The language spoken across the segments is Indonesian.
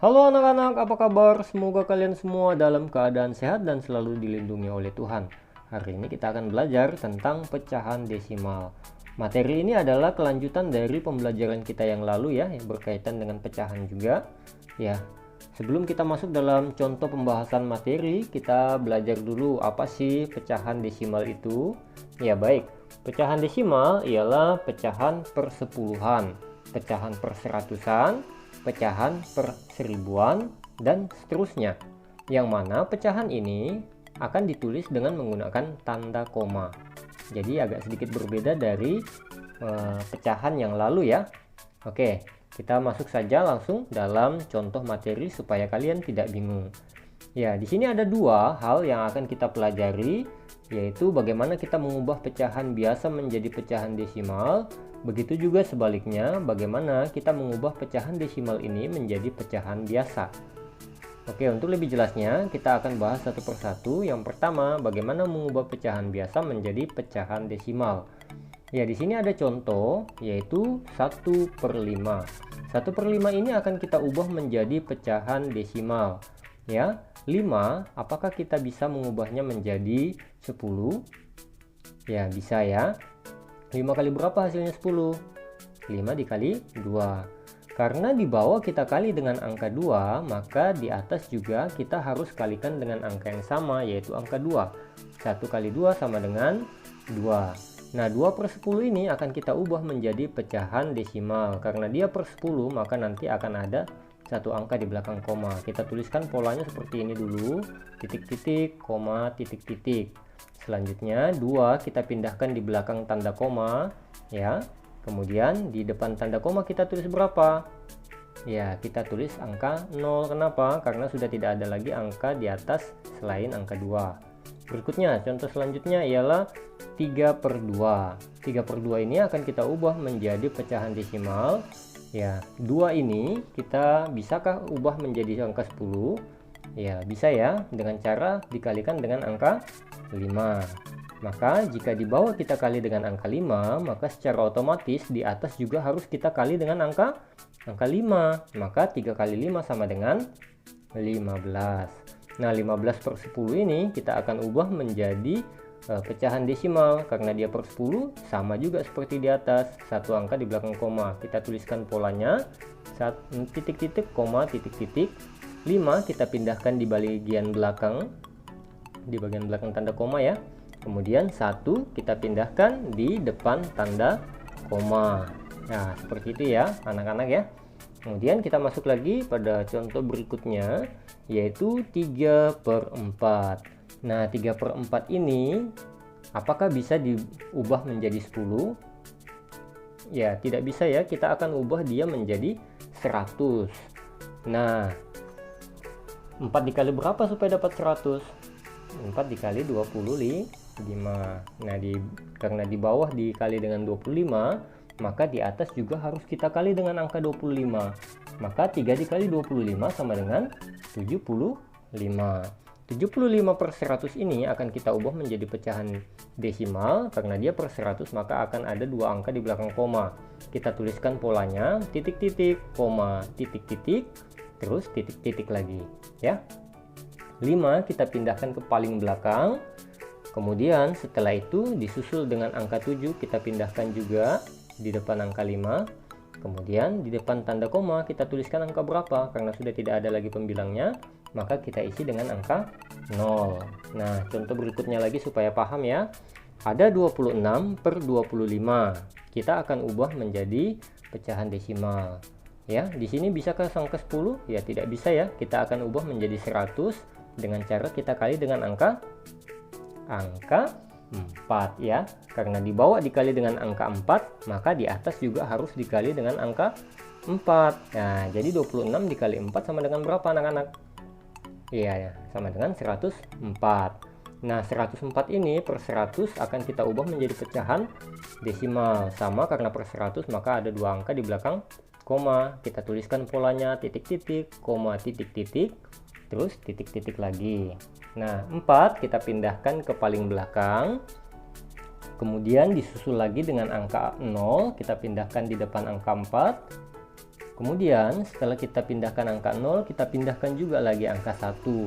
Halo anak-anak, apa kabar? Semoga kalian semua dalam keadaan sehat dan selalu dilindungi oleh Tuhan. Hari ini kita akan belajar tentang pecahan desimal. Materi ini adalah kelanjutan dari pembelajaran kita yang lalu ya, yang berkaitan dengan pecahan juga. Ya, sebelum kita masuk dalam contoh pembahasan materi, kita belajar dulu apa sih pecahan desimal itu. Ya baik, pecahan desimal ialah pecahan per sepuluhan, pecahan per seratusan, pecahan per seribuan, dan seterusnya. Yang mana pecahan ini akan ditulis dengan menggunakan tanda koma. Jadi agak sedikit berbeda dari pecahan yang lalu ya. Oke, kita masuk saja langsung dalam contoh materi supaya kalian tidak bingung. Ya, di sini ada dua hal yang akan kita pelajari, yaitu bagaimana kita mengubah pecahan biasa menjadi pecahan desimal. Begitu juga sebaliknya, bagaimana kita mengubah pecahan desimal ini menjadi pecahan biasa. Oke, untuk lebih jelasnya, kita akan bahas satu persatu. Yang pertama, bagaimana mengubah pecahan biasa menjadi pecahan desimal. Ya, di sini ada contoh, yaitu 1/5. 1/5 ini akan kita ubah menjadi pecahan desimal. Ya, 5, apakah kita bisa mengubahnya menjadi 10? Ya, bisa ya. 5 kali berapa hasilnya 10? 5 dikali 2. Karena di bawah kita kali dengan angka 2, maka di atas juga kita harus kalikan dengan angka yang sama, yaitu angka 2. 1 kali 2 sama dengan 2. Nah, 2/10 ini akan kita ubah menjadi pecahan desimal. Karena dia per 10, maka nanti akan ada satu angka di belakang koma. Kita tuliskan polanya seperti ini dulu, titik-titik, koma, titik-titik. Selanjutnya 2 kita pindahkan di belakang tanda koma ya. Kemudian di depan tanda koma kita tulis berapa? Ya, kita tulis angka 0. Kenapa? Karena sudah tidak ada lagi angka di atas selain angka 2. Berikutnya, contoh selanjutnya ialah 3/2. 3/2 ini akan kita ubah menjadi pecahan desimal. Ya, 2 ini kita bisakah ubah menjadi angka 10? Ya, bisa ya, dengan cara dikalikan dengan angka 5. Maka jika di bawah kita kali dengan angka 5, maka secara otomatis di atas juga harus kita kali dengan angka 5. Maka 3 kali 5 sama dengan 15. Nah, 15/10 ini kita akan ubah menjadi pecahan desimal. Karena dia per 10, sama juga seperti di atas, satu angka di belakang koma. Kita tuliskan polanya, titik-titik, koma, titik-titik. 5 kita pindahkan di bagian belakang, tanda koma ya. Kemudian 1 kita pindahkan di depan tanda koma. Nah, seperti itu ya anak-anak ya. Kemudian kita masuk lagi pada contoh berikutnya, yaitu 3/4. Nah, 3/4 ini apakah bisa diubah menjadi 10? Ya, tidak bisa ya. Kita akan ubah dia menjadi 100. Nah, 4 dikali berapa supaya dapat 100? 4 dikali 25. Nah, karena di bawah dikali dengan 25, maka di atas juga harus kita kali dengan angka 25. Maka 3 dikali 25 sama dengan 75. 75/100 ini akan kita ubah menjadi pecahan desimal. Karena dia per 100, maka akan ada 2 angka di belakang koma. Kita tuliskan polanya, titik-titik, koma, titik-titik, terus titik-titik lagi ya. 5 kita pindahkan ke paling belakang. Kemudian setelah itu disusul dengan angka 7, kita pindahkan juga di depan angka 5. Kemudian di depan tanda koma kita tuliskan angka berapa? Karena sudah tidak ada lagi pembilangnya, maka kita isi dengan angka 0. Nah, contoh berikutnya lagi supaya paham ya. Ada 26/25. Kita akan ubah menjadi pecahan desimal. Ya, di sini bisakah angka 10? Ya, tidak bisa ya. Kita akan ubah menjadi 100 dengan cara kita kali dengan angka 4 ya. Karena di bawah dikali dengan angka 4, maka di atas juga harus dikali dengan angka 4. Nah, jadi 26 dikali 4 sama dengan berapa anak-anak? Iya, sama dengan 104. Nah, 104 ini per 100 akan kita ubah menjadi pecahan desimal. Sama, karena per 100 maka ada 2 angka di belakang koma. Kita tuliskan polanya, titik-titik, koma, titik-titik, terus titik-titik lagi. Nah, 4 kita pindahkan ke paling belakang. Kemudian disusul lagi dengan angka 0, kita pindahkan di depan angka 4. Kemudian setelah kita pindahkan angka 0, kita pindahkan juga lagi angka 1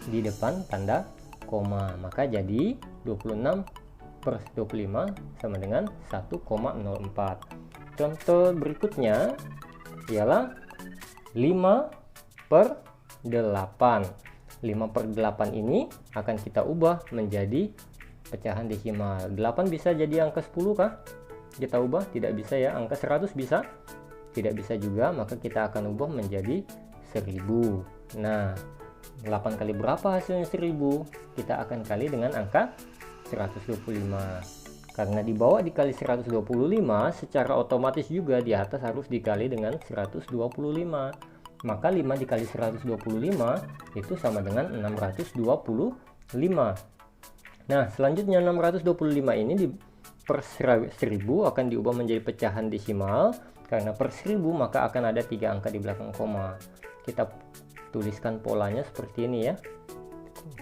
di depan tanda koma. Maka jadi 26/25 sama dengan 1,04. Contoh berikutnya ialah 5/8. 5/8 ini akan kita ubah menjadi pecahan desimal. 8 bisa jadi angka 10 kah? Kita ubah? Tidak bisa ya. Angka 100 bisa? Tidak bisa juga, maka kita akan ubah menjadi 1000. Nah, 8 kali berapa hasilnya 1000? Kita akan kali dengan angka 125. Karena di bawah dikali 125, secara otomatis juga di atas harus dikali dengan 125. Maka 5 dikali 125 itu sama dengan 625. Nah, selanjutnya 625 ini per 1000 akan diubah menjadi pecahan desimal. Karena per 1000 maka akan ada 3 angka di belakang koma. Kita tuliskan polanya seperti ini ya.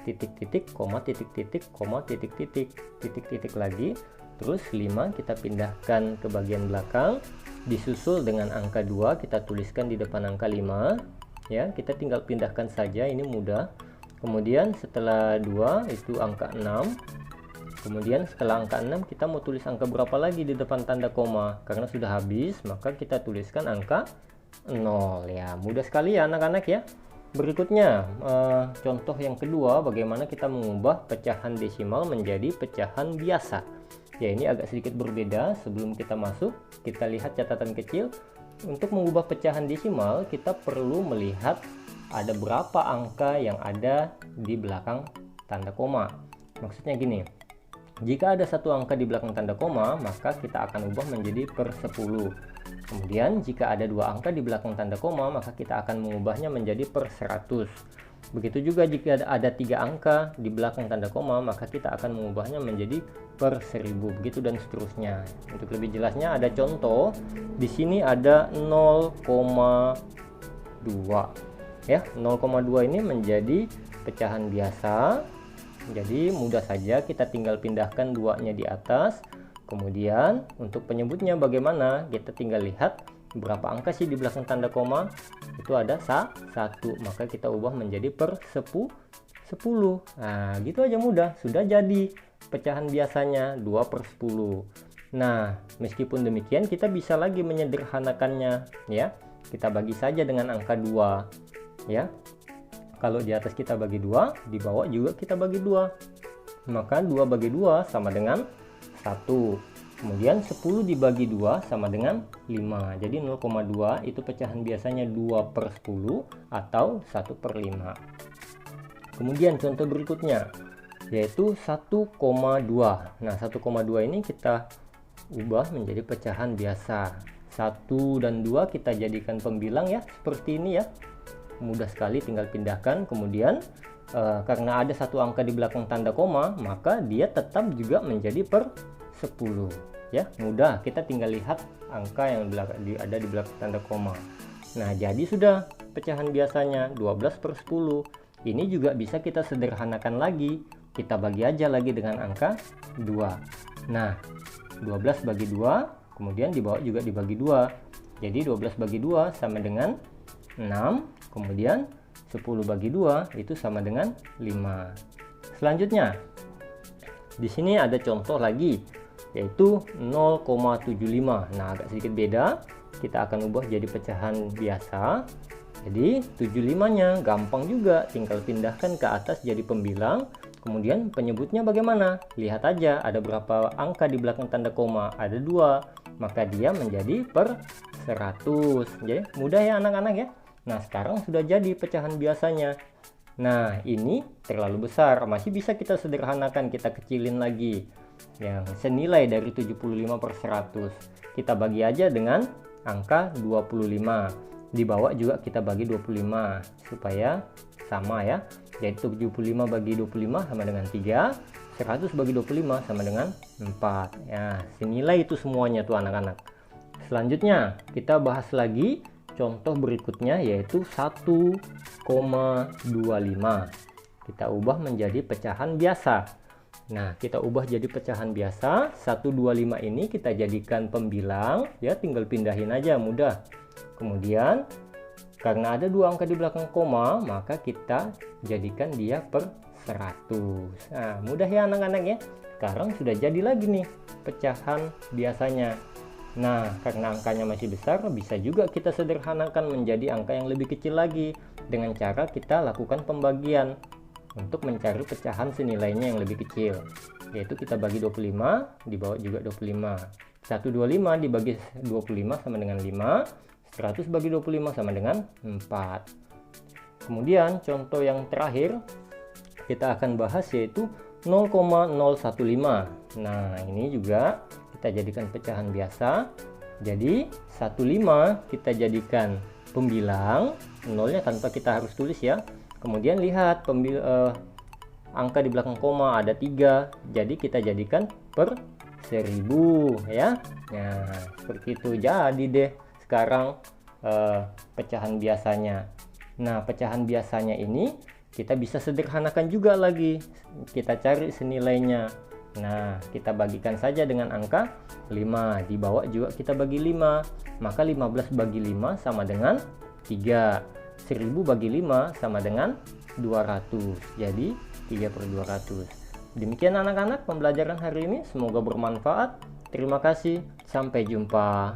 Titik-titik, koma, titik-titik, koma, titik-titik, titik-titik lagi. Terus 5 kita pindahkan ke bagian belakang, disusul dengan angka 2, kita tuliskan di depan angka 5 ya. Kita tinggal pindahkan saja, ini mudah. Kemudian setelah 2 itu angka 6. Kemudian setelah angka 6 kita mau tulis angka berapa lagi di depan tanda koma. Karena sudah habis, maka kita tuliskan angka 0 ya. Mudah sekali ya anak-anak ya. Berikutnya contoh yang kedua, bagaimana kita mengubah pecahan desimal menjadi pecahan biasa. Ya, ini agak sedikit berbeda. Sebelum kita masuk, kita lihat catatan kecil. Untuk mengubah pecahan desimal, kita perlu melihat ada berapa angka yang ada di belakang tanda koma. Maksudnya gini, jika ada satu angka di belakang tanda koma, maka kita akan ubah menjadi per 10. Kemudian jika ada 2 angka di belakang tanda koma, maka kita akan mengubahnya menjadi per 100. Begitu juga jika ada 3 angka di belakang tanda koma, maka kita akan mengubahnya menjadi per 1000. Begitu dan seterusnya. Untuk lebih jelasnya ada contoh. Di sini ada 0,2. Ya, 0,2 ini menjadi pecahan biasa. Jadi mudah saja, kita tinggal pindahkan 2-nya di atas. Kemudian untuk penyebutnya bagaimana? Kita tinggal lihat berapa angka sih di belakang tanda koma. Itu ada 1, maka kita ubah menjadi per 10. Nah, gitu aja mudah. Sudah jadi pecahan biasanya 2/10. Nah, meskipun demikian kita bisa lagi menyederhanakannya ya. Kita bagi saja dengan angka 2 ya. Kalau di atas kita bagi 2, di bawah juga kita bagi 2. Maka 2 bagi 2 sama dengan 1. Kemudian 10 dibagi 2 sama dengan 5. Jadi 0,2 itu pecahan biasanya 2/10 atau 1/5. Kemudian contoh berikutnya yaitu 1,2. Nah, 1,2 ini kita ubah menjadi pecahan biasa. 1 dan 2 kita jadikan pembilang ya, seperti ini ya. Mudah sekali, tinggal pindahkan. Kemudian karena ada satu angka di belakang tanda koma, maka dia tetap juga menjadi per 10 ya. Mudah, kita tinggal lihat angka yang ada di belakang tanda koma. Nah, jadi sudah pecahan biasanya 12/10. Ini juga bisa kita sederhanakan lagi. Kita bagi aja lagi dengan angka 2. Nah, 12 bagi 2, kemudian di bawah juga dibagi 2. Jadi 12 bagi 2 sama dengan 6, kemudian 10 bagi 2 itu sama dengan 5. Selanjutnya, di sini ada contoh lagi, yaitu 0,75. Nah, agak sedikit beda. Kita akan ubah jadi pecahan biasa. Jadi 75-nya gampang juga, tinggal pindahkan ke atas jadi pembilang. Kemudian penyebutnya bagaimana? Lihat aja ada berapa angka di belakang tanda koma, ada 2, maka dia menjadi per 100. Jadi mudah ya anak-anak ya. Nah, sekarang sudah jadi pecahan biasanya. Nah, ini terlalu besar, masih bisa kita sederhanakan, kita kecilin lagi. Yang senilai dari 75/100. Kita bagi aja dengan angka 25. Di bawah juga kita bagi 25 supaya sama ya. Jadi 75 bagi 25 sama dengan 3, 100 bagi 25 sama dengan 4. Ya, senilai itu semuanya tuh anak-anak. Selanjutnya kita bahas lagi contoh berikutnya, yaitu 1,25. Kita ubah menjadi pecahan biasa. Nah, kita ubah jadi pecahan biasa. 125 ini kita jadikan pembilang ya, tinggal pindahin aja, mudah. Kemudian karena ada dua angka di belakang koma, maka kita jadikan dia per 100. Nah, mudah ya anak-anak ya. Sekarang sudah jadi lagi nih pecahan biasanya. Nah, karena angkanya masih besar, bisa juga kita sederhanakan menjadi angka yang lebih kecil lagi dengan cara kita lakukan pembagian untuk mencari pecahan senilainya yang lebih kecil. Yaitu kita bagi 25, di bawah juga 25. 125 dibagi 25 sama dengan 5, 100 bagi 25 sama dengan 4. Kemudian contoh yang terakhir kita akan bahas yaitu 0,015. Nah, ini juga kita jadikan pecahan biasa. Jadi 15 kita jadikan pembilang, nolnya tanpa kita harus tulis ya. Kemudian lihat angka di belakang koma ada 3, jadi kita jadikan per 1000 ya. Nah, seperti itu jadi deh sekarang pecahan biasanya. Nah, pecahan biasanya ini kita bisa sederhanakan juga lagi, kita cari senilainya. Nah, kita bagikan saja dengan angka 5, di bawah juga kita bagi 5, maka 15 bagi 5 sama dengan 3, 1000 bagi 5 sama dengan 200, jadi 3/200. Demikian anak-anak pembelajaran hari ini, semoga bermanfaat. Terima kasih, sampai jumpa.